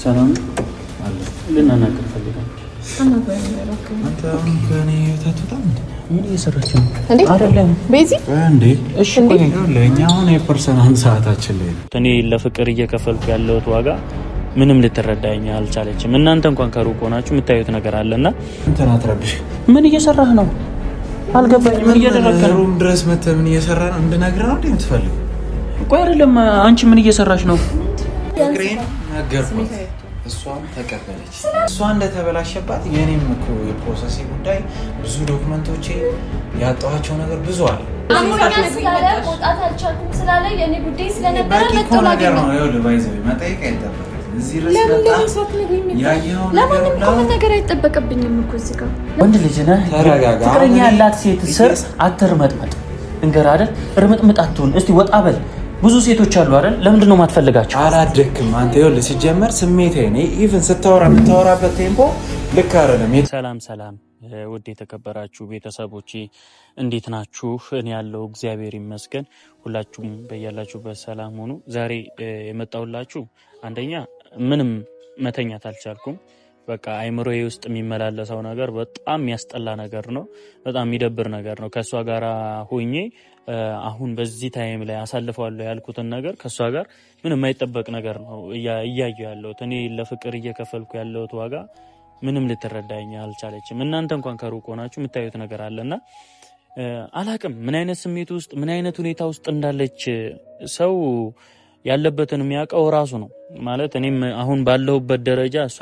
ሰላም አለ ልናናገር ፈልጋለሁ። አንተ ከኔ ታጥታም ምን እየሰራች ነው? አይደለም ቤዚ እንዴ? እሺ ለኛ አሁን የፐርሰናል ሰዓታችን ላይ እኔ ለፍቅር እየከፈልኩ ያለሁት ዋጋ ምንም ልትረዳኝ አልቻለችም። እናንተ እንኳን ከሩቅ ሆናችሁ የምታዩት ነገር አለና እንትና አትረብሽ። ምን እየሰራህ ነው? አልገባኝም። ምን እያደረግህ ነው? ሩም ድረስ መተህ ምን እየሰራህ ነው? እንድነግርህ ነው የምትፈልገው? ቆይ አይደለም፣ አንቺ ምን እየሰራሽ ነው? ፍቅሬን ነገርኩት፣ እሷም ተቀበለች። እሷ እንደተበላሸባት የኔም እኮ የፕሮሰስ ጉዳይ ብዙ ዶክመንቶቼ ያጣኋቸው ነገር ብዙ አለ። አሞኛል ስላለ መውጣት አልቻልኩም ስላለ የኔ ጉዳይ ስለነበረ መጥቶ ነገር ነው። ይኸውልህ ባይዘው መጠየቅ አይጠበቅም። እዚህ ድረስ ለምን ነገር አይጠበቅብኝም እኮ እዚህ ጋር ወንድ ልጅ ነህ። ተረጋጋ። ፍቅረኛ ያላት ሴት ስር አትርመጥመጥ። እንገር አይደል? እርምጥምጥ አትሁን። እስቲ ወጣ በል። ብዙ ሴቶች አሉ አይደል? ለምንድን ነው የማትፈልጋቸው? አላደክም አንተ። ይኸውልህ ሲጀመር ስሜቴ ነኝ። ኢቭን ስታወራ የምታወራበት ቴምፖ ልክ አይደለም። ሰላም ውድ የተከበራችሁ ቤተሰቦቼ እንዴት ናችሁ? እኔ ያለው እግዚአብሔር ይመስገን። ሁላችሁም በያላችሁበት ሰላም ሆኑ። ዛሬ የመጣሁላችሁ አንደኛ ምንም መተኛት አልቻልኩም። በቃ አይምሮዬ ውስጥ የሚመላለሰው ነገር በጣም የሚያስጠላ ነገር ነው። በጣም የሚደብር ነገር ነው። ከእሷ ጋር ሆኜ አሁን በዚህ ታይም ላይ አሳልፈዋለሁ ያልኩትን ነገር ከእሷ ጋር ምንም የማይጠበቅ ነገር ነው እያየሁ ያለሁት። እኔ ለፍቅር እየከፈልኩ ያለሁት ዋጋ ምንም ልትረዳኝ አልቻለችም። እናንተ እንኳን ከሩቅ ሆናችሁ የምታዩት ነገር አለና አላቅም ምን አይነት ስሜት ውስጥ ምን አይነት ሁኔታ ውስጥ እንዳለች ሰው ያለበትን የሚያውቀው ራሱ ነው ማለት። እኔም አሁን ባለሁበት ደረጃ እሷ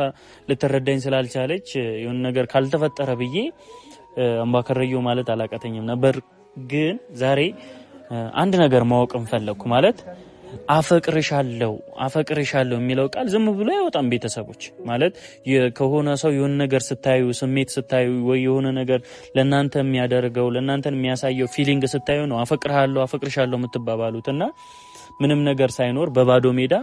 ልትረዳኝ ስላልቻለች የሆነ ነገር ካልተፈጠረ ብዬ አምባከረየው ማለት አላቀተኝም ነበር። ግን ዛሬ አንድ ነገር ማወቅም ፈለኩ። ማለት አፈቅርሻለሁ የሚለው ቃል ዝም ብሎ አይወጣም። ቤተሰቦች ማለት ከሆነ ሰው የሆነ ነገር ስታዩ፣ ስሜት ስታዩ፣ ወይ የሆነ ነገር ለእናንተ የሚያደርገው ለእናንተ የሚያሳየው ፊሊንግ ስታዩ ነው አፈቅርሻለሁ የምትባባሉትና ምንም ነገር ሳይኖር በባዶ ሜዳ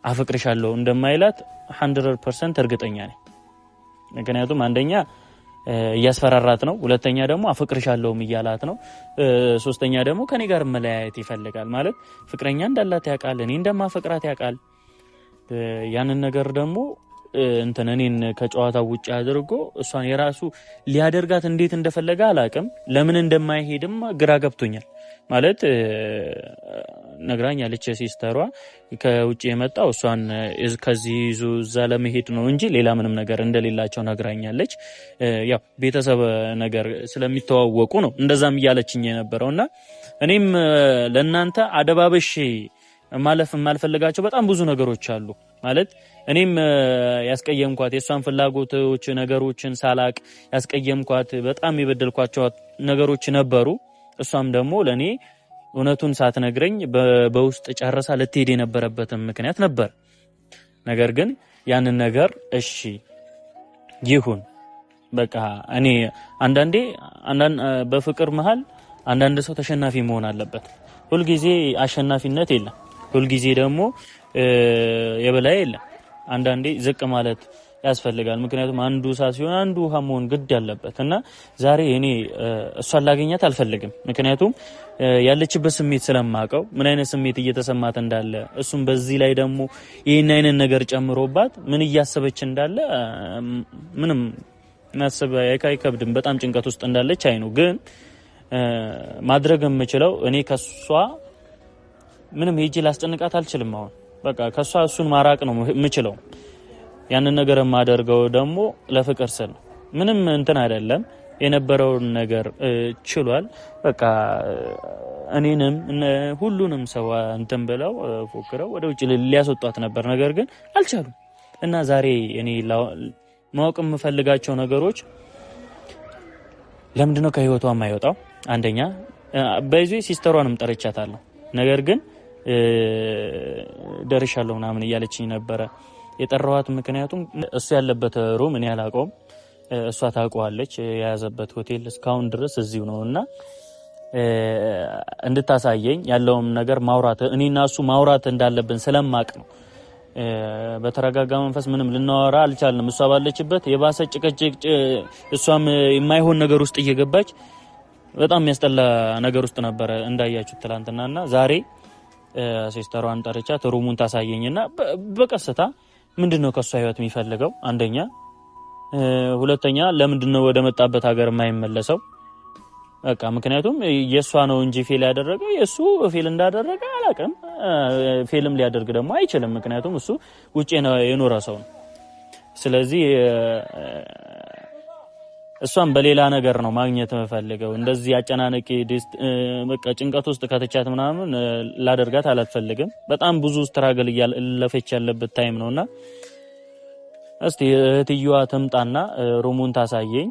አፈቅርሻለሁ እንደማይላት 100% እርግጠኛ ነኝ። ምክንያቱም አንደኛ እያስፈራራት ነው፣ ሁለተኛ ደግሞ አፈቅርሻለሁም እያላት ነው፣ ሶስተኛ ደግሞ ከኔ ጋር መለያየት ይፈልጋል። ማለት ፍቅረኛ እንዳላት ያውቃል፣ እኔ እንደማፈቅራት ያውቃል። ያንን ነገር ደግሞ እኔን ከጨዋታው ውጭ አድርጎ እሷን የራሱ ሊያደርጋት እንዴት እንደፈለገ አላቅም። ለምን እንደማይሄድም ግራ ገብቶኛል። ማለት ነግራኛለች ሲስተሯ ከውጭ የመጣው እሷን ከዚህ ይዞ እዛ ለመሄድ ነው እንጂ ሌላ ምንም ነገር እንደሌላቸው ነግራኛለች። ያው ቤተሰብ ነገር ስለሚተዋወቁ ነው እንደዛም እያለችኝ የነበረውና እኔም ለእናንተ አደባበሽ ማለፍ የማልፈልጋቸው በጣም ብዙ ነገሮች አሉ። ማለት እኔም ያስቀየምኳት የእሷን ፍላጎቶች ነገሮችን ሳላቅ ያስቀየምኳት በጣም የበደልኳቸው ነገሮች ነበሩ። እሷም ደግሞ ለኔ እውነቱን ሳትነግረኝ በውስጥ ጨርሳ ልትሄድ የነበረበትን ምክንያት ነበር። ነገር ግን ያንን ነገር እሺ ይሁን በቃ እኔ አንዳንዴ በፍቅር መሃል አንዳንድ ሰው ተሸናፊ መሆን አለበት። ሁልጊዜ አሸናፊነት የለም፣ ሁልጊዜ ደግሞ የበላይ የለም። አንዳንዴ ዝቅ ማለት ያስፈልጋል። ምክንያቱም አንዱ እሳት ሲሆን አንዱ ውሃ መሆን ግድ ያለበት እና ዛሬ እኔ እሷን ላገኛት አልፈልግም። ምክንያቱም ያለችበት ስሜት ስለማቀው ምን አይነት ስሜት እየተሰማት እንዳለ እሱም በዚህ ላይ ደግሞ ይሄን አይነት ነገር ጨምሮባት ምን እያሰበች እንዳለ ምንም ማሰብ አይከብድም። በጣም ጭንቀት ውስጥ እንዳለች አይኑ። ግን ማድረግ የምችለው እኔ ከሷ ምንም ሄጄ ላስጨንቃት አልችልም። አሁን በቃ ከሷ እሱን ማራቅ ነው የምችለው። ያንን ነገር የማደርገው ደግሞ ለፍቅር ስል ምንም አይደለም። የነበረውን ነገር ችሏል። በቃ እኔንም ሁሉንም ሰው ብለው ፎክረው ወደ ውጭ ሊያስወጣት ነበር። ነገር ግን አልቻሉም እና ዛሬ እኔ ማወቅ የምፈልጋቸው ነገሮች ለምንድነው ከህይወቷ የማይወጣው? አንደኛ በይዞ ሲስተሯንም ጠርቻታለሁ። ነገር ግን ደርሻለሁ ምናምን እያለችኝ ነበረ። የጠራዋት ምክንያቱም እሱ ያለበት ሩም እኔ አላውቀውም፣ እሷ ታውቀዋለች። የያዘበት ሆቴል እስካሁን ድረስ እዚሁ ነውና እንድታሳየኝ ያለውም ነገር ማውራት እኔና እሱ ማውራት እንዳለብን ስለማቅ ነው። በተረጋጋ መንፈስ ምንም ልናወራ አልቻልንም። እሷ ባለችበት የባሰ ጭቅጭቅ፣ እሷም የማይሆን ነገር ውስጥ እየገባች በጣም የሚያስጠላ ነገር ውስጥ ነበረ እንዳያችሁት ትላንትናና ዛሬ ሲስተሯን ጠርቻት ሩሙን ታሳየኝና በቀስታ ምንድነው ከሷ ህይወት የሚፈልገው? አንደኛ ሁለተኛ ለምንድነው ወደ መጣበት ሀገር የማይመለሰው? በቃ ምክንያቱም የሷ ነው እንጂ ፌል ያደረገው የሱ ፌል እንዳደረገ አላውቅም። ፌልም ሊያደርግ ደግሞ አይችልም፣ ምክንያቱም እሱ ውጪ ነው የኖረ ሰው ነው። ስለዚህ እሷን በሌላ ነገር ነው ማግኘት የምፈልገው። እንደዚህ አጨናነቂ በቃ ጭንቀት ውስጥ ከተቻት ምናምን ላደርጋት አላፈልግም። በጣም ብዙ ስትራግል እያለፈች ያለበት ታይም ነውና እስቲ እህትየዋ ትምጣና ሩሙን ታሳየኝ።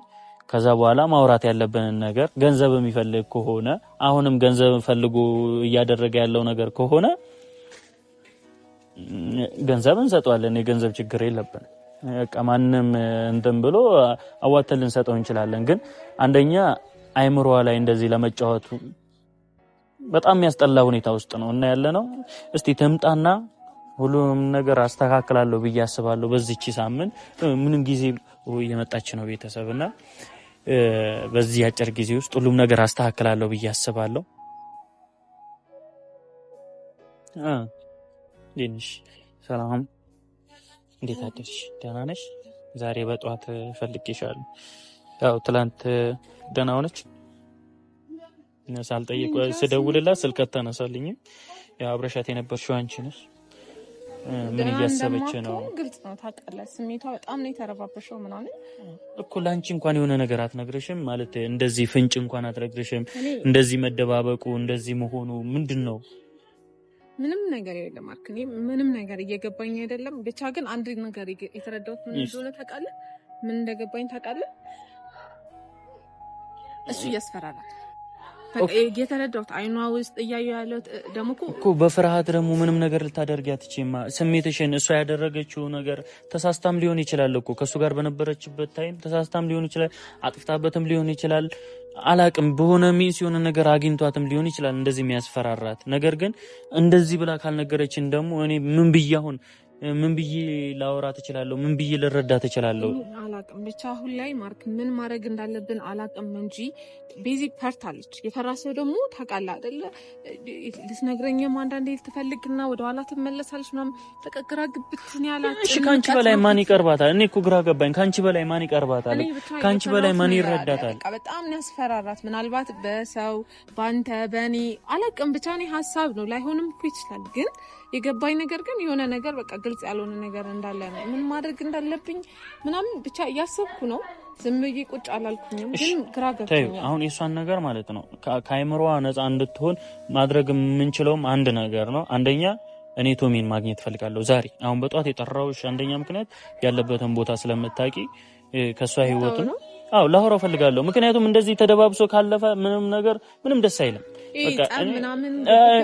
ከዛ በኋላ ማውራት ያለብንን ነገር ገንዘብ የሚፈልግ ከሆነ አሁንም ገንዘብ ፈልጎ እያደረገ ያለው ነገር ከሆነ ገንዘብ እንሰጣለን። የገንዘብ ችግር የለብንም። በቃ ማንንም እንትን ብሎ አዋተን ልንሰጠው እንችላለን። ግን አንደኛ አይምሮዋ ላይ እንደዚህ ለመጫወቱ በጣም የሚያስጠላ ሁኔታ ውስጥ ነው እና ያለነው። እስቲ ትምጣና ሁሉም ነገር አስተካክላለሁ ብዬ አስባለሁ። በዚህች ሳምንት ምንም ጊዜ እየመጣች ነው ቤተሰብና በዚህ አጭር ጊዜ ውስጥ ሁሉም ነገር አስተካክላለሁ ብዬ አስባለሁ። ዲንሽ ሰላም፣ እንዴት አደርሽ? ደህና ነሽ? ዛሬ በጧት ፈልጌሻለሁ። ያው ትላንት ደህና ሆነች ሳልጠይቅ ስደውልላት ስልክ አታነሳልኝም። ያው አብረሻት የነበርሽው አንቺ ነሽ። ምን እያሰበች ነው? ግልጽ ነው ታውቃለህ። ስሜቷ በጣም ነው የተረባበሸው ምናምን እኮ። ላንቺ እንኳን የሆነ ነገር አትነግርሽም ማለት እንደዚህ ፍንጭ እንኳን አትነግርሽም። እንደዚህ መደባበቁ እንደዚህ መሆኑ ምንድነው? ምንም ነገር የለም አልክ። እኔ ምንም ነገር እየገባኝ አይደለም። ብቻ ግን አንድ ነገር የተረዳሁት ምን እንደሆነ ታውቃለህ? ምን እንደገባኝ ታውቃለህ? እሱ እያስፈራራት የተረዳሁት አይኗ ውስጥ እያዩ ያለው ደግሞ እኮ በፍርሃት ደግሞ ምንም ነገር ልታደርጊ አትችይማ። ስሜትሽን እሷ ያደረገችው ነገር ተሳስታም ሊሆን ይችላል እኮ ከሱ ጋር በነበረችበት ታይም ተሳስታም ሊሆን ይችላል፣ አጥፍታበትም ሊሆን ይችላል። አላቅም በሆነ ሚስ የሆነ ነገር አግኝቷትም ሊሆን ይችላል እንደዚህ የሚያስፈራራት ነገር። ግን እንደዚህ ብላ ካልነገረችን ደግሞ እኔ ምን ብዬ ላወራት እችላለሁ? ምን ብዬ ልረዳት እችላለሁ? አላቅም። ብቻ አሁን ላይ ማርክ ምን ማድረግ እንዳለብን አላቅም እንጂ ቤዚክ ፓርት አለች። የፈራሰው ደግሞ ታውቃለህ አይደለ? ልትነግረኝም አንዳንዴ ልትፈልግና ወደ ኋላ ትመለሳለች ምናምን ተቀግራ ግብትን ያላት። እሺ ካንቺ በላይ ማን ይቀርባታል? እኔ እኮ ግራ ገባኝ። ካንቺ በላይ ማን ይቀርባታል? ካንቺ በላይ ማን ይረዳታል? በጣም ያስፈራራት። ምናልባት በሰው ባንተ በእኔ አላቅም። ብቻ እኔ ሀሳብ ነው ላይሆንም እኮ ይችላል። ግን የገባኝ ነገር ግን የሆነ ነገር በቃ ግልጽ ያልሆነ ነገር እንዳለ ነው። ምን ማድረግ እንዳለብኝ ምናምን ብቻ እያሰብኩ ነው። ዝም ብዬ ቁጭ አላልኩኝም። ግን ግራ ገብቶኛል። አሁን የሷን ነገር ማለት ነው ከአይምሮዋ ነፃ እንድትሆን ማድረግ የምንችለውም አንድ ነገር ነው። አንደኛ እኔ ቶሚን ማግኘት ፈልጋለሁ ዛሬ። አሁን በጧት የጠራሁሽ አንደኛ ምክንያት ያለበትን ቦታ ስለምታውቂ ከሷ ህይወት ነው። አዎ ላወራው ፈልጋለሁ። ምክንያቱም እንደዚህ ተደባብሶ ካለፈ ምንም ደስ አይልም። በቃ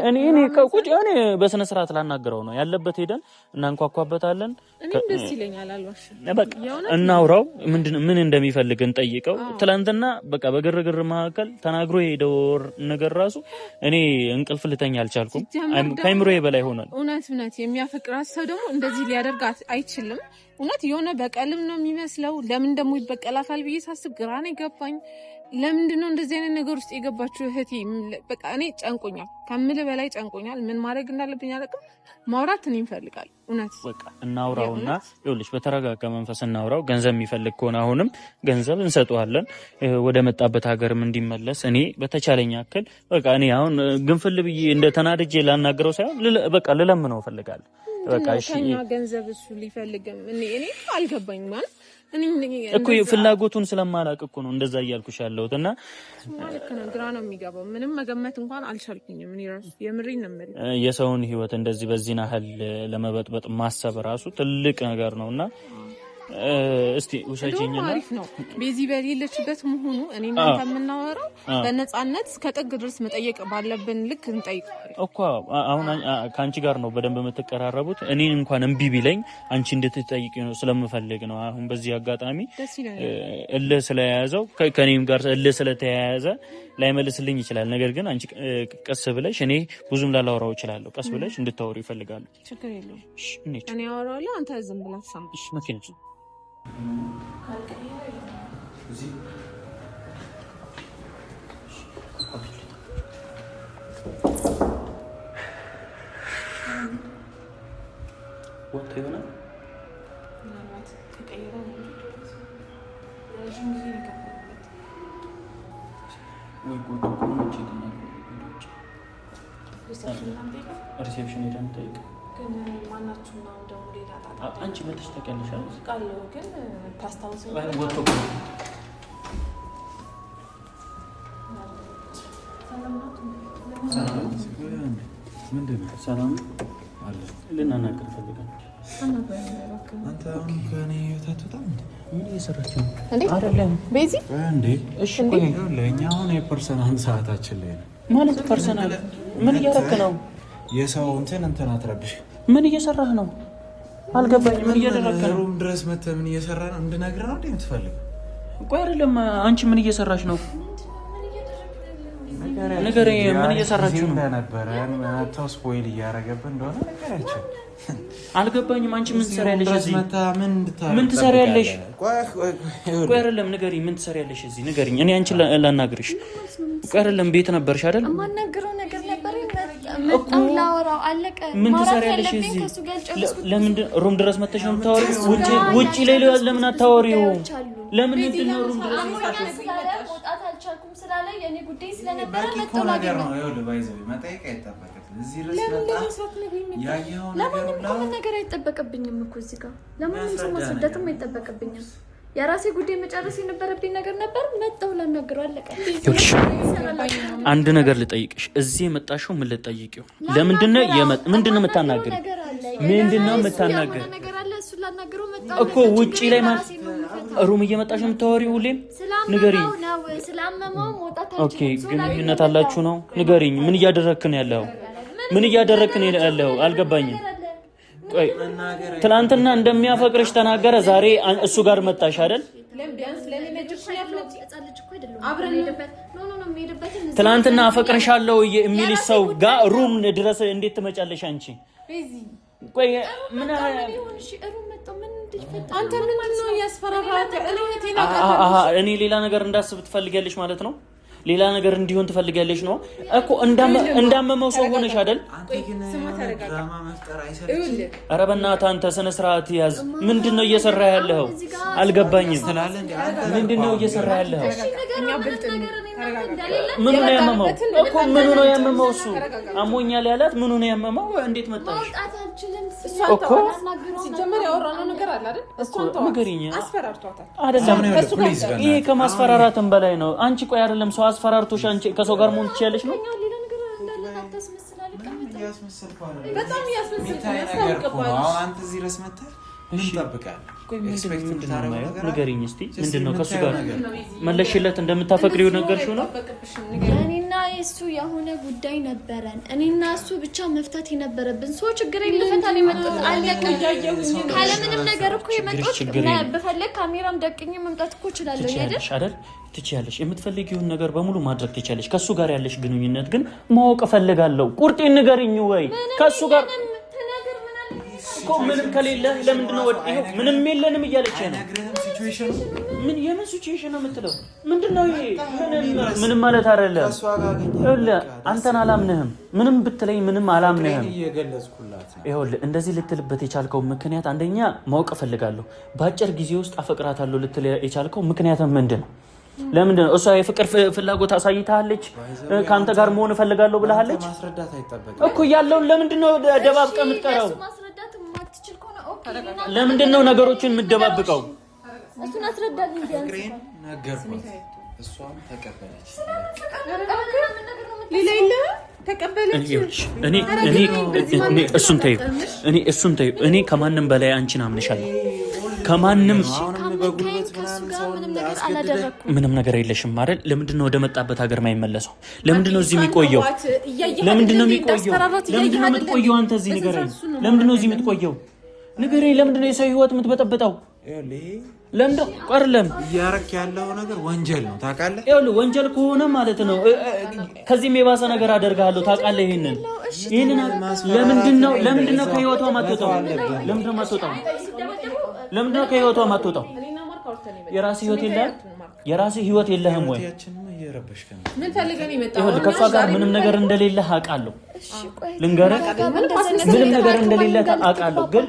እኔ ከቁጭ በስነ ስርዓት ላናገረው ነው ያለበት። ሄደን እናንኳኳበታለን። እኔ ደስ ይለኛል። አልዋሽ በቃ እናውራው። ምን እንደሚፈልግ እንጠይቀው። ትላንትና በቃ በግርግር መካከል ተናግሮ የሄደው ነገር ራሱ እኔ እንቅልፍ ልተኛ አልቻልኩም። ከአይምሮዬ በላይ ሆኗል። እውነት የሚያፈቅራት ሰው ደግሞ እንደዚህ ሊያደርጋት አይችልም። እውነት የሆነ በቀልም ነው የሚመስለው። ለምን ደግሞ ይበቀላታል ብዬ ሳስብ ግራ ነው የገባኝ። ለምንድነው እንደዚህ አይነት ነገር ውስጥ የገባችው እህቴ? በቃ እኔ ጨንቆኛል፣ ከምልህ በላይ ጨንቆኛል። ምን ማድረግ እንዳለብኝ አላውቅም። ማውራት እኔ ይፈልጋል። እውነት በቃ እናውራውና ይኸውልሽ በተረጋጋ መንፈስ እናውራው። ገንዘብ የሚፈልግ ከሆነ አሁንም ገንዘብ እንሰጠዋለን፣ ወደ መጣበት ሀገርም እንዲመለስ እኔ በተቻለኝ ያክል በቃ እኔ አሁን ግንፍል ብዬ እንደተናድጄ ላናገረው ሳይሆን በቃ ልለምነው እፈልጋለሁ። በቃ እሺ ገንዘብ እሱ ሊፈልግም እኔ አልገባኝ ማለት እኮ ፍላጎቱን ስለማላውቅ እኮ ነው እንደዛ እያልኩሽ ያለሁት። እና ማለት ነው ግራ ነው የሚገባው። ምንም መገመት እንኳን አልቻልኩኝም። እኔ ራሱ የምሬን ነው የምልህ። የሰውን ህይወት እንደዚህ በዚህ ያህል ለመበጥበጥ ማሰብ ራሱ ትልቅ ነገር ነውና እስቲ ውሰጂኝና አሪፍ ነው። በዚህ በሌለችበት መሆኑ እኔ እናንተ የምናወራው በነፃነት እስከ ጥግ ድረስ መጠየቅ ባለብን ልክ እንጠይቃለን እኮ። አሁን ካንቺ ጋር ነው በደንብ የምትቀራረቡት። እኔን እንኳን እምቢ ቢለኝ አንቺ እንድትጠይቂ ነው ስለምፈልግ ነው። አሁን በዚህ አጋጣሚ እልህ ስለያዘው ከኔም ጋር እልህ ስለተያያዘ ላይመልስልኝ ይችላል። ነገር ግን አንቺ ቀስ ብለሽ እኔ ብዙም ላላወራው እችላለሁ። ቀስ ብለሽ እንድታወሪ ይፈልጋሉ። ችግር የለውም። እኔ አወራዋለሁ፣ አንተ ዝም ብለህ ሰማ። እሺ መኪና ወጥቶ ይሆናል ምናልባት ከቀየረ ነው ረጅም ጊዜ የከፈለበት ወይ ቆቶ ቆንጆ ይተናል ሪሴፕሽን ሄደን ጠይቅ ግን ማናችሁ ነው እንደው ሌላ ታጣ አንቺ መጥተሽ ታውቂያለሽ አይደል ቃለው ግን ታስታውሰው ወጥቶ ሰላም አለ ልናናገር ፈልጋለሁ። አንተ አሁን ከእኔ ህይወት አትወጣም እንዴ? ምን እየሰራች ነው? አይደለም ቤዚ እንዴ? እሺ ቆይ ለእኛ አሁን የፐርሰናል ሰዓታችን ላይ ነው ማለት ፐርሰናል ምን እያደረክ ነው? የሰው እንትን አትረብሽ። ምን እየሰራህ ነው? አልገባኝም። ምን እያደረክ ነው? ሩም ድረስ መተህ ምን እየሰራህ ነው? እንድነግርህ ነው እንዴ የምትፈልገው? ቆይ አይደለም አንቺ ምን እየሰራሽ ነው? ነገር ምን እየሰራችሁ ነው? እንደነበረ ተው ስፖይል እያደረገብን እንደሆነ ነገራችን አልገባኝም። አንቺ ምን ትሰሪያለሽ እዚህ? ምን ትሰሪያለሽ? ቆይ አይደለም ንገሪኝ፣ ምን ትሰሪያለሽ እዚህ? ንገሪኝ። እኔ አንቺ ላናግርሽ። ቆይ አይደለም ቤት ነበርሽ አይደል? የማናግረው ነገር ነበር መጣው ላወራው አለቀ። ምን ትሰሪያለሽ እዚህ? ለምንድን ሩም ድረስ መተሽ ነው የምታወሪው? ውጪ ላይ ለምን አታወሪው? ለምን ነው ሩም ድረስ መውጣት አልቻልኩም ስላለ የኔ ጉዳይ ስለነበረ መጣው ነገር ነው። ይኸውልህ ባይዘው መጠየቅ አይጠበቅብኝም እዚህ ድረስ ለማንም ነገር አይጠበቅብኝም እኮ እዚህ ጋር ለማንም ሰው ማስረዳትም አይጠበቅብኝም። የራሴ ጉዳይ መጨረስ የነበረብኝ ነገር ነበር። መጣው ላናግረው አለቀ። ይኸውልሽ አንድ ነገር ልጠይቅሽ። እዚህ የመጣሽው ምን ልጠይቂው? ለምንድነው ምንድነው የምታናግሪው? ምንድነው የምታናግሪው እኮ? ውጪ ላይ ማለት ሩም እየመጣሽ የምታወሪው ሁሌም ንገሪኝ። ስላመመው መውጣት ኦኬ ግንኙነት አላችሁ ነው? ንገሪኝ። ምን እያደረክ ነው ያለው? ምን እያደረክ ነው ያለው? አልገባኝም። ቆይ ትናንትና እንደሚያፈቅርሽ ተናገረ፣ ዛሬ እሱ ጋር መጣሽ አይደል? ትናንትና አፈቅርሻለሁ የሚልሽ ሰው ጋር ሩም ድረስ እንዴት ትመጫለሽ አንቺ? ቆይ ምን አንተ ምን ነው ያስፈራራተ? እኔ ሌላ ነገር እንዳስብ ትፈልጊያለሽ ማለት ነው? ሌላ ነገር እንዲሆን ትፈልጊያለሽ ነው እኮ? እንዳመመው ሰው ሆነሽ አይደል? ኧረ በእናትህ አንተ ስነ ስርዓት ያዝ። ምንድነው እየሰራ ያለው? አልገባኝም። ምንድነው እየሰራ ያለው? ምኑ ነው ያመመው እኮ? ምኑ ነው ያመመው? እሱ አሞኛል ያላት ምኑ ነው ያመመው? እንዴት መጣሽ እኮ? ሲጀመር ያወራነው ነገር አለ አይደል? እሷን ንገሪኝ። አስፈራርቷታል አይደለም? ይሄ ከማስፈራራትም በላይ ነው። አንቺ ቆይ አይደለም ሰው አስፈራርቶሽ አንቺ ከሰው ጋር መሆን ትችያለሽ ነው? በጣም ያስመስላል። አንተ እዚህ ድረስ መተህ ምን ትጠብቃለህ? ንገሪኝ እስኪ ምንድነው? ከሱ ጋር መለሽለት እንደምታፈቅሪው ነገርሽው ነው? እኔና እሱ የሆነ ጉዳይ ነበረን። እኔና እሱ ብቻ መፍታት የነበረብን ሰው ችግር የለፈታ ነው የመጣው። አለቀ። ካለምንም ነገር እኮ የመጣው በፈለግ ካሜራም ደቅኝ መምጣት እኮ እችላለሁ አይደል? ትችያለሽ። የምትፈልጊውን ነገር በሙሉ ማድረግ ትችያለሽ። ከሱ ጋር ያለሽ ግንኙነት ግን ማወቅ እፈልጋለሁ። ቁርጤን ንገሪኝ። ወይ ከሱ ጋር እኮ ምንም ከሌለ ለምንድን ነው ወዲህ ምንም የለንም እያለች ነው? ምን የምን ሲቹዌሽን ነው የምትለው? ምንድነው ይሄ? ምንም ማለት አይደለም። አንተን አላምንህም። ምንም ብትለኝ ምንም አላምንህም። ይኸውልህ እንደዚህ ልትልበት የቻልከው ምክንያት አንደኛ ማወቅ እፈልጋለሁ። በአጭር ጊዜ ውስጥ አፈቅራታለሁ ልትል የቻልከው ምክንያት ምንድን ነው? ለምንድን ነው? እሷ የፍቅር ፍላጎት አሳይታለች? ካንተ ጋር መሆን እፈልጋለሁ ብለሃለች እኮ። ያለውን ለምንድን ነው ደባብቀህ የምትቀረው? ለምንድን ነው ነገሮችን የምትደባብቀው? እሱን አስረዳልኝ። ነገርኳት፣ እሷም ተቀበለች። ሌላ የለም ተቀበለች። እኔ እሱን ተይው። እኔ ከማንም በላይ አንቺን አምንሻለሁ። ከማንም ምንም ነገር የለሽም አይደል? ለምንድን ነው ወደ መጣበት ሀገር ማይመለሰው? ለምንድን ነው እዚህ የሚቆየው? ለምንድን ነው የምትቆየው? አንተ እዚህ ንገረኝ። ለምንድን ነው እዚህ የምትቆየው? ንገረኝ። ለምንድን ነው የሰው ህይወት የምትበጠብጠው? ለምንድን ቀርለም እያረክ ያለው ነገር ወንጀል ነው ታውቃለህ? ይኸውልህ ወንጀል ከሆነ ማለት ነው ከዚህም የባሰ ነገር አደርጋለሁ ታውቃለህ? ይሄንን ለምንድን ነው ከህይወቷ ማትወጣው? ለምንድን ነው ከህይወቷ ማትወጣው? የራስህ ህይወት የለህም ወይ? እየረበሽከኝ ምን ፈልገን ይመጣው ከሷ ጋር ምንም ነገር እንደሌለ አውቃለሁ ልንገርህ ምንም ነገር እንደሌለ አውቃለሁ ግን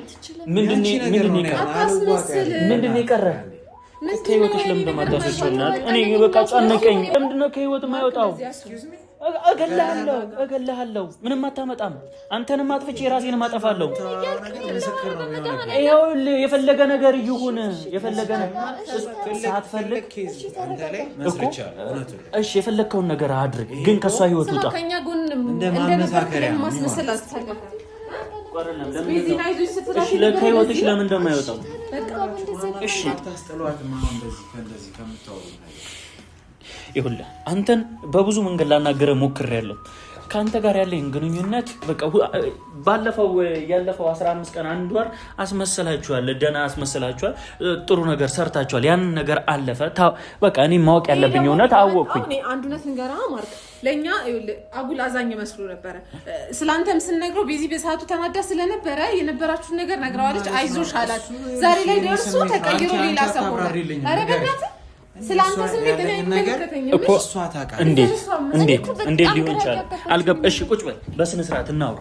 ምንድነው የቀረህ ከህይወትሽ ለምን እንደማታስወጪውና እኔ በቃ ጨነቀኝ ለምንድነው ከህይወት የማይወጣው እገልሃለሁ ምንም አታመጣም አንተንም አጥፍቼ ራሴንም አጠፋለሁ ይኸውልህ የፈለገ ነገር ይሁን የፈለገ ሳትፈልግ እሺ የፈለግከውን ነገር አድርግ ግን ከሷ ህይወት ውጣ ከኛ ጎን እንደነበርክ ማስመሰል አስተካክል እሺ ለህይወትሽ ለምን እንደማይወጣው እሺ ታስተሏት ማን እንደዚህ ከምታወሩ ይሁላ አንተን በብዙ መንገድ ላናገረ ሞክሬያለሁ ካንተ ጋር ያለኝ ግንኙነት በቃ ያለፈው 15 ቀን አንድ ወር አስመሰላችኋል ደና አስመሰላችኋል ጥሩ ነገር ሰርታችኋል ያን ነገር አለፈ በቃ እኔ ማወቅ ያለብኝ እውነት አወቅኩኝ እኔ አንድ እውነት ልንገራ ማርክ ለኛ አጉል አዛኝ መስሎ ነበር ስላንተም ስንነግረው በዚህ በሰዓቱ ተናዳ ስለነበረ የነበራችሁ ነገር ነግራዋለች አይዞሽ አላት ዛሬ ላይ ደርሶ ተቀይሮ ሌላ ሰው ሆነ አረ በእናትህ ስላንተ ስሜት ነገር እኮ እሷ ታውቃለች እንዴት ሊሆን ይችላል እሺ ቁጭ በል በስነ ስርዓት እናውራ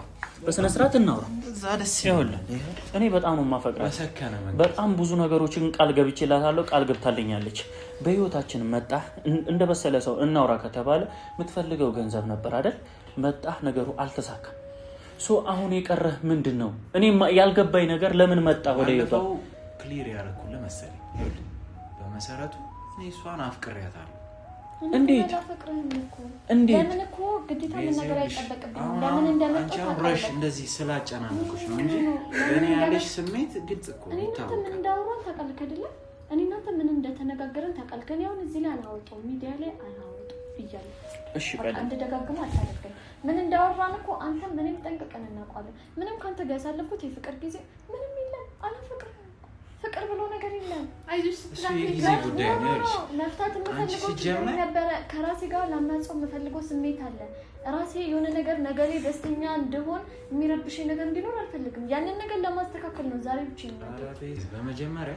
እዛ ደስ ይላል እኔ በጣም ነው የማፈቅራት በጣም ብዙ ነገሮችን ቃል ገብቼላታለሁ ቃል ገብታለኛለች በህይወታችን መጣ እንደ በሰለ ሰው እናውራ ከተባለ የምትፈልገው ገንዘብ ነበር አይደል መጣ ነገሩ አልተሳካም አሁን የቀረህ ምንድነው እኔ ያልገባኝ ነገር ለምን መጣ ወደ ህይወቷ ክሊር ያደረኩልህ መሰለኝ በመሰረቱ እሷን አፍቅሬያታለሁ እንዴት ለምን እኮ ግዴታ ነገር አይጠበቅብኝም ለምን እንደመጣ አንቺ እንደዚህ ስላጨናነኩሽ ነው እንጂ እኔ ያለሽ ስሜት ግልጽ እኮ ነው ታውቃለህ ምን እንዳወራን ታውቃለህ አይደለ እኔ እናንተ ምን እንደተነጋገረን ታውቃለህ ከኔ አሁን እዚህ ላይ አላወጣው ሚዲያ ላይ አላወጣው ይያለ እሺ በቃ አንድ ደጋግሞ አታደርገኝ ምን እንዳወራን እኮ አንተ ምንም ጠንቅቀን እናውቃለን ምንም ካንተ ጋር ያሳለፍኩት የፍቅር ጊዜ ምንም የለም አላፈቅርም ፍቅር ብሎ ነገር የለም አይዞሽ መፍታት የምፈልገው ነበረ ከራሴ ጋር ላናጽው የምፈልገው ስሜት አለ ራሴ የሆነ ነገር ነገሬ ደስተኛ እንደሆን የሚረብሽኝ ነገር እንዲኖር አልፈልግም ያንን ነገር ለማስተካከል ነው ዛሬ ብቻ ነው በመጀመሪያ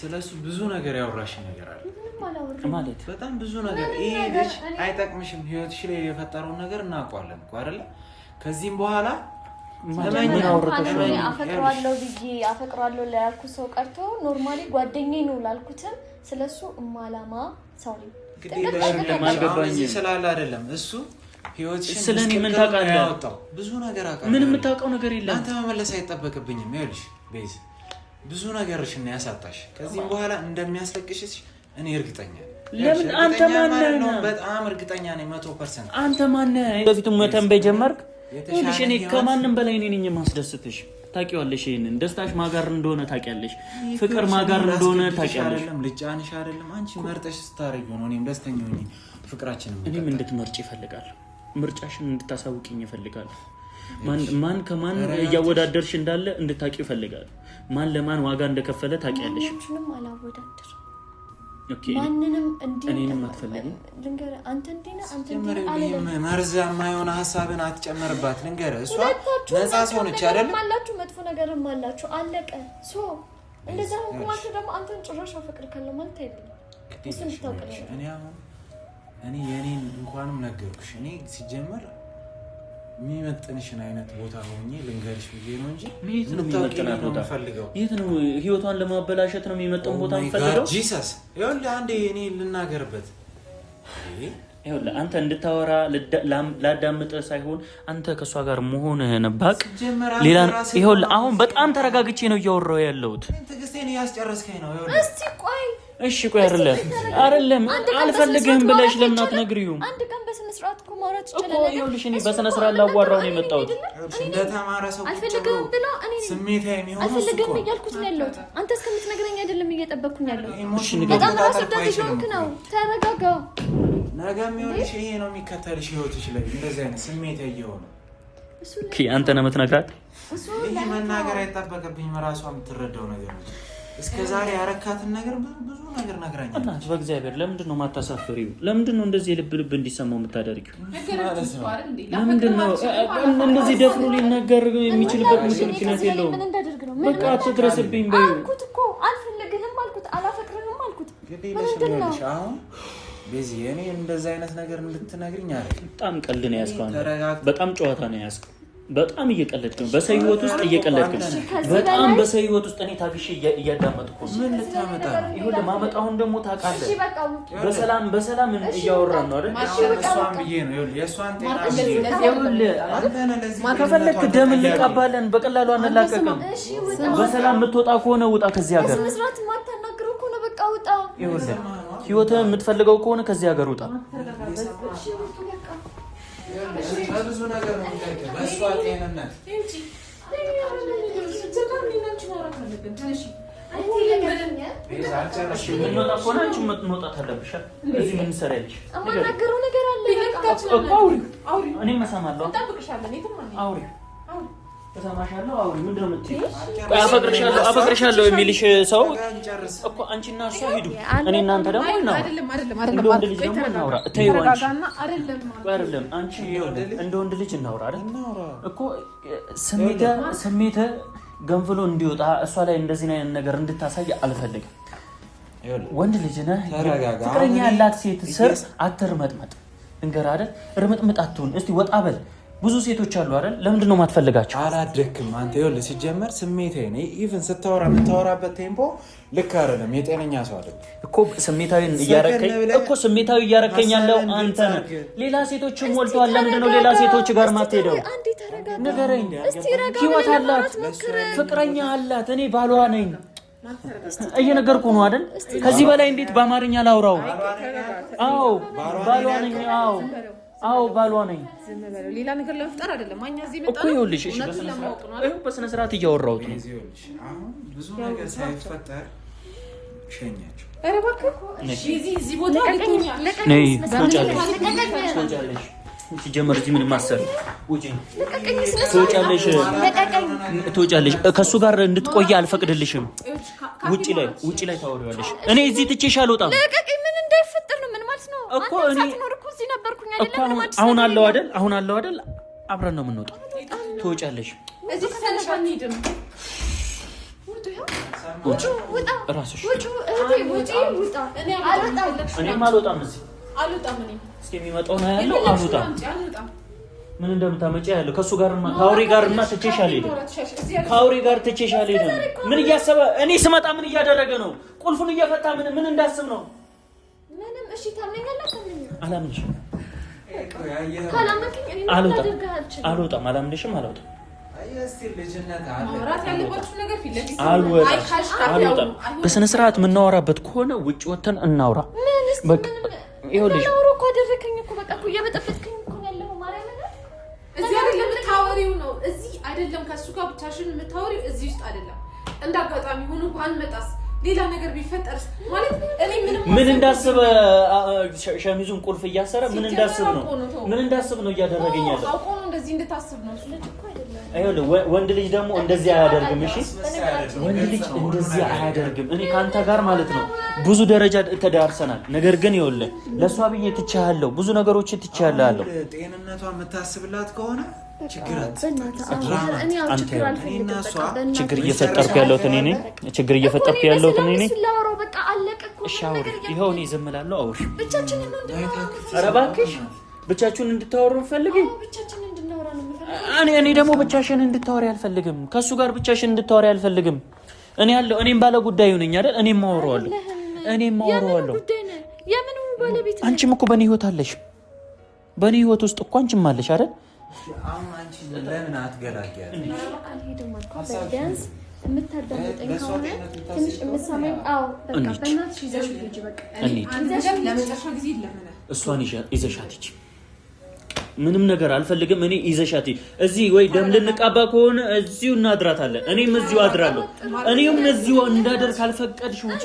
ስለሱ ብዙ ነገር ያወራሽ ነገር አለ ማለት በጣም ብዙ ነገር ይሄ ልጅ አይጠቅምሽም ህይወትሽ ላይ የፈጠረውን ነገር እናውቀዋለን እኮ አይደለ ከዚህም በኋላ አፈቅራለሁ ላልኩ ሰው ቀርቶ ኖርማሊ ጓደኛዬ ነው ላልኩትም ስለሱ እማላማ ሶሪ ለማልገባኝ ስላለ አይደለም እሱ ህይወትሽን ስለኔ ምን ታውቃለህ ብዙ ነገር አውቃለሁ ምንም የምታውቀው ነገር የለም አንተ መመለስ አይጠበቅብኝም ይኸውልሽ ቤዝ ብዙ ነገርሽን ያሳጣሽ ከዚህ በኋላ እንደሚያስለቅሽሽ እኔ እርግጠኛ ነኝ ለምን አንተ ማን ነህ በጣም እርግጠኛ ነኝ 100% አንተ ማን ነህ በፊት መተንበይ ጀመርክ ይኸውልሽ እኔ ከማንም በላይ ነኝ የማስደስትሽ ታውቂዋለሽ ይሄንን ደስታሽ ማጋር እንደሆነ ታውቂያለሽ ፍቅር ማጋር እንደሆነ ታውቂያለሽ ልጫንሽ አይደለም አንቺ መርጠሽ ስታረጊው ነው እኔም ደስተኛ ሆኜ ፍቅራችንን እኔም እንድትመርጪ ይፈልጋል ምርጫሽን እንድታሳውቂኝ ይፈልጋል ማን ከማን ያወዳደርሽ እንዳለ እንድታቂ ይፈልጋል ማን ለማን ዋጋ እንደከፈለ ታውቂያለሽ ምንም አላወዳደር ኦኬ ማንንም እንዴ እኔንም አትፈልጊም ልንገር አንተ እንዴና አንተ እንዴ አለ መርዛማ የሆነ ሐሳብን አትጨምርባት ልንገር እሷ ነፃ ሰው ነች አይደል ማላችሁ መጥፎ ነገርም አላችሁ አለቀ ሶ እንደዛ ሁሉ ደግሞ አንተን ጭራሽ ፍቅር ካለ ማለት አይደለም እሱን ታውቃለህ እኔ የኔን እንኳንም ነገርኩሽ እኔ ሲጀመር የሚመጥንሽን አይነት ቦታ ሆኜ ልንገርሽ ብዬ ነው እንጂ የት ነው የሚመጥናት ቦታ የት ነው ህይወቷን ለማበላሸት ነው የሚመጥን ቦታ እንፈልገው ጂሰስ ይኸውልህ አንዴ እኔ ልናገርበት ይኸውልህ አንተ እንድታወራ ላዳምጥ ሳይሆን አንተ ከሷ ጋር መሆንህን ባቅ ሌላ ይኸውልህ አሁን በጣም ተረጋግቼ ነው እያወራሁ ያለሁት ትዕግስቴን እያስጨረስከኝ ነው ይኸውልህ እስቲ ቆይ እሺ ቆይ አይደለም አልፈልግህም ብለሽ ለምን አትነግሪውም አንድ ቀን በስነ ስርዓት እኮ ማውራት ይችላል እኮ ይኸውልሽ እኔ በስነ ስርዓት ላዋራው ነው የመጣሁት እንደ ተማረ ሰው አልፈልግህም ብሎ እኔ ስሜታዊ የሚሆነው አልፈልግህም እያልኩት ነው ያለሁት አንተ እስከምትነግረኝ አይደለም እየጠበቅኩኝ ያለሁት ኢሞሽን በጣም ራስ ወዳድ ይሆንክ ነው ተረጋጋ ነገም ይኸውልሽ ይሄ ነው የሚከተልሽ ህይወትሽ ላይ እንደዚህ አይነት ስሜታዊ የሆነ አንተ ነው የምትነግራት ይሄ መናገር አይጠበቅብኝም ራሷ የምትረዳው ነገር ነው እስከዛሬ ያረካትን ነገር ብዙ ነገር ነግራኛለች እናት በእግዚአብሔር ለምንድን ነው ማታሳፍሪው ለምንድን ነው እንደዚህ ልብ እንዲሰማው የምታደርጊው ለምንድን ነው እንደዚህ ደፍሮ ሊናገር የሚችልበት ምክንያት የለውም በቃ አትድረስብኝ በይው አልኩት እኮ አልፈልግህም አልኩት አላፈቅርህም አልኩት ግዴለሽ ነው አሁን ቤዚ እኔ እንደዚህ አይነት ነገር እንድትነግሪኝ አይደል? በጣም ቀልድ ነው ያዝከው። በጣም ጨዋታ ነው ያዝከው። በጣም እየቀለድክ ነው። በሰው ህይወት ውስጥ እየቀለድክ ነው። በጣም በሰው ህይወት ውስጥ እኔ ታግሼ እያዳመጥኩ ነው። ምን ልታመጣ ነው? ይሁን ለማመጣውን ደግሞ ታውቃለህ። በሰላም እያወራን ነው አይደል? እሷን ብዬ ነው የእሷን ጤና ከፈለክ ደም እንቀባለን፣ በቀላሉ አንላቀቅም። በሰላም የምትወጣ ከሆነ ውጣ ከዚህ ሀገር። ህይወትህን የምትፈልገው ከሆነ ከዚህ ሀገር ውጣ። ብዙ ነገር ነው በእሷ ጤንነት የምንወጣ ከሆነ አንቺ መውጣት አለብሽ። እዚህ ምን ትሰሪያለሽ? እኔ እሰማለሁ። አውሪ እሰማሻለሁ። አውሪ። ምንድን ነው የምትይው? አፈቅርሻለሁ የሚልሽ ሰው እኮ አንቺና እሷ ሂዱ። እኔ እናንተ ደግሞ እንደ ወንድ ልጅ ደግሞ እናውራ። ተይው አይደለም አንቺ እንደ ወንድ ልጅ እናውራ አይደል እኮ ስሜተ ገንፍሎ እንዲወጣ እሷ ላይ እንደዚህ አይነት ነገር እንድታሳይ አልፈልግም። ወንድ ልጅ ነህ። ፍቅረኛ ያላት ሴት ስር አትርመጥመጥ። እንገር አይደል ርምጥምጥ አትሁን። እስቲ ወጣ በል። ብዙ ሴቶች አሉ አይደል? ለምንድን ነው የማትፈልጋቸው? አላደክም አንተ ይኸውልህ፣ ሲጀመር ስሜታዊ ነኝ። ኢቭን ስታወራ የምታወራበት ቴምፖ ልክ አይደለም። የጤነኛ ሰው አይደለም እኮ ስሜታዊ እያረከኝ ያለው አንተ ነህ። ሌላ ሴቶችም ሞልተዋል። ለምንድን ነው ሌላ ሴቶች ጋር ማትሄደው? ንገረኝ። ህይወት አላት፣ ፍቅረኛ አላት። እኔ ባሏ ነኝ። እየነገርኩ ነው አይደል? ከዚህ በላይ እንዴት በአማርኛ ላውራው? አዎ ባሏ ነኝ። አዎ ባሏ ነኝ። ሌላ ነገር ለመፍጠር አይደለም። ማኛ እዚህ መጣ እኮ ይኸውልሽ፣ እሺ በስነ ስርዓት እያወራሁት ነው። አሁን ብዙ ነገር ሳይፈጠር ሸኛቸው። ኧረ እባክህ እዚህ ቦታ ትወጫለሽ። ሲጀመር እዚህ ምንም አሰሪ ውጪ ትወጫለሽ። ከእሱ ጋር እንድትቆይ አልፈቅድልሽም። ውጪ ላይ ታወሪዋለሽ። እኔ እዚህ ትቼሽ አልወጣም እኮ እኔ አሁን አለው አይደል? አብረን ነው የምንወጣው። ትወጫለሽ። እዚህ ተሰለፈን ሄድም እራስሽ እኔም አልወጣም። እዚህ አልወጣም። እኔ እስኪ የሚመጣው ነው ያለው። አልወጣም። ምን እንደምታመጪ ያለው ከሱ ጋርማ ከአውሬ ጋርማ ትቼሽ አልሄድም። ከአውሬ ጋር ትቼሽ አልሄድም። ምን እያሰበ እኔ ስመጣ ምን እያደረገ ነው? ቁልፉን እየፈታ ምን እንዳስብ ነው? ምንም። እሺ ታምነኛለህ? አላምንሽም። ካላመንከኝ እኔ አልወጣም። አላምንሽም። አልወጣም። አልወጣም። በስነ ስርዓት የምናወራበት ከሆነ ውጭ ወተን እናውራ። በቃ ይኸውልሽ እኮ አደረከኝ እኮ በቃ እኮ እየበጠበጥከኝ እኮ ያለው ማርያም ነው። እዚህ አይደለም የምታወሪው ነው። እዚህ አይደለም ከሱ ጋር ብቻሽን የምታወሪው እዚህ ውስጥ አይደለም። እንዳጋጣሚ ሆኖ ባንመጣስ ሌላ ነገር ቢፈጠርስ ማለት እኔ ምን እንዳስበ ሸሚዙን ቁልፍ እያሰረ ምን እንዳስብ ነው እያደረገኝ ያለው። አውቆ ነው እንደዚህ እንድታስብ ነው። አይሆንም። ወንድ ልጅ ደግሞ እንደዚህ አያደርግም። እሺ ወንድ ልጅ እንደዚህ አያደርግም። እኔ ካንተ ጋር ማለት ነው ብዙ ደረጃ ተዳርሰናል። ነገር ግን ይኸውልህ ለሷ ብዬ ትቻለሁ፣ ብዙ ነገሮች ትቻለሁ። ጤንነቷን የምታስብላት ከሆነ ችግር እየፈጠርኩ ያለሁት እኔ ነኝ። ችግር እየፈጠርኩ ያለሁት እኔ ነኝ። እሺ አውሪ። ይኸው እኔ ዝም እላለሁ። አውሪ። ኧረ እባክሽ ብቻችሁን እንድታወሩ ፈልጊ። እኔ ደግሞ ብቻሽን እንድታወሪ አልፈልግም። ከሱ ጋር ብቻሽን እንድታወሪ አልፈልግም። እኔም ባለ ጉዳዩ ነኝ አይደል? እኔም አወራዋለሁ። አንቺም እኮ በእኔ ህይወት አለሽ። በእኔ ህይወት ውስጥ እኮ አንቺም አለሽ አይደል? አሁን አንቺ ለምን አትገላገያለሽ? የምታዳምጠኝ ከሆነ ትንሽ የምትሰማኝ በእናትሽ ይዘሽ ልጅ በቃ ለመጨረሻ ጊዜ ይለምናል። እሷን ይዘሻት ሂጂ። ምንም ነገር አልፈልግም። እኔ ይዘሻት እዚህ ወይ ደም ልንቃባ ከሆነ እዚሁ እናድራታለን። እኔም እዚሁ አድራለሁ። እኔም እዚሁ እንዳደር ካልፈቀድሽ ውጪ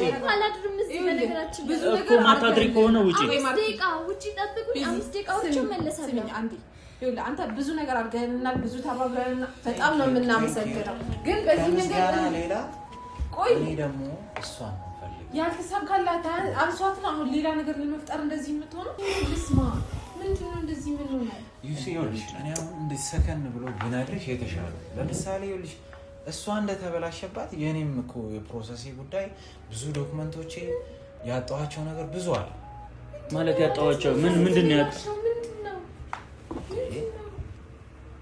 እኮ ማታድሪ ከሆነ ውጪ። 5 ደቂቃ ውጪ ጠብቁኝ። 5 ደቂቃ ውጪ መለሳለሁ። አንተ ብዙ ነገር አድርገህልናል፣ ብዙ ተባብረህልናል። በጣም ነው የምናመሰግነው። ግን በዚህ ነገር ሌላ ቆይ እኔ ደግሞ እሷን ነው ፈልግ ያልተሳካላት አንሷት ነው አሁን ሌላ ነገር ለመፍጠር እንደዚህ የምትሆነው። ልስማ ምንድን ነው እንደዚህ ምን ነው ይኸውልሽ፣ እኔ አሁን እንደዚህ ሰከን ብሎ ብነግርሽ የተሻለ። ለምሳሌ ይኸውልሽ እሷ እንደተበላሸባት የኔም እኮ የፕሮሰስ ጉዳይ ብዙ ዶክመንቶቼ ያጣኋቸው ነገር ብዙ አለ። ማለት ያጣዋቸው ምንድን ነው ያጣው?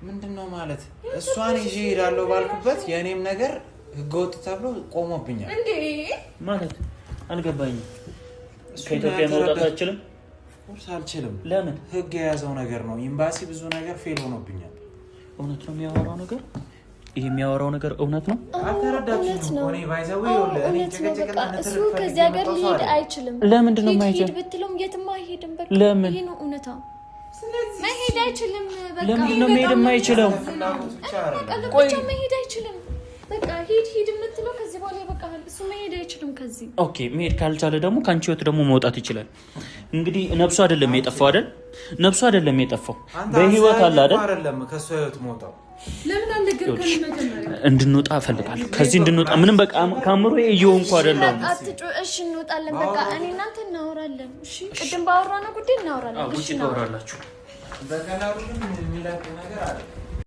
ምንድነው ማለት? እሷን ይዤ እሄዳለሁ ባልኩበት የእኔም ነገር ህገወጥ ተብሎ ቆሞብኛል እንዴ ማለት አልገባኝም። ከኢትዮጵያ መውጣት አልችልም? ፎርስ አልችልም። ለምን? ህግ የያዘው ነገር ነው። ኤምባሲ ብዙ ነገር ፌል ሆኖብኛል። እውነት ነው የሚያወራው ነገር? ይሄ የሚያወራው ነገር እውነት ነው? እውነት ነው። እሱ ከዚህ ሀገር ሊሄድ አይችልም። ለምንድን ነው የማይችል? ሂድ ብትለውም የትም አይሄድም። በቃ ለምን? ይሄ ነው እውነታው። መሄድ አይችልም። በቃ ለምንድን ነው መሄድ የማይችለው? ቆይ መሄድ አይችልም። በቃ ሂድ የምትለው ከዚህ በኋላ ይበቃል። እሱ መሄድ አይችልም ከዚህ። ኦኬ መሄድ ካልቻለ ደግሞ ከአንቺ ህይወት ደግሞ መውጣት ይችላል። እንግዲህ ነፍሱ አይደለም የጠፋው አይደል? ነፍሱ አይደለም የጠፋው በህይወት አለ አይደል? አይደለም ከሱ ህይወት መውጣው ለምን አንደገርከኝ? መጀመሪያ እንድንወጣ እፈልጋለሁ። ከዚህ እንድንወጣ ምንም በቃ ካምሮ እየሆንኩ አይደለም። አትጩ። እሺ እንወጣለን። በቃ እኔ እናንተ እናወራለን። እሺ ቅድም ባወራነው ጉዳይ እናወራለን። እሺ ታወራላችሁ። በቀላሉ ግን የሚላክ ነገር አለ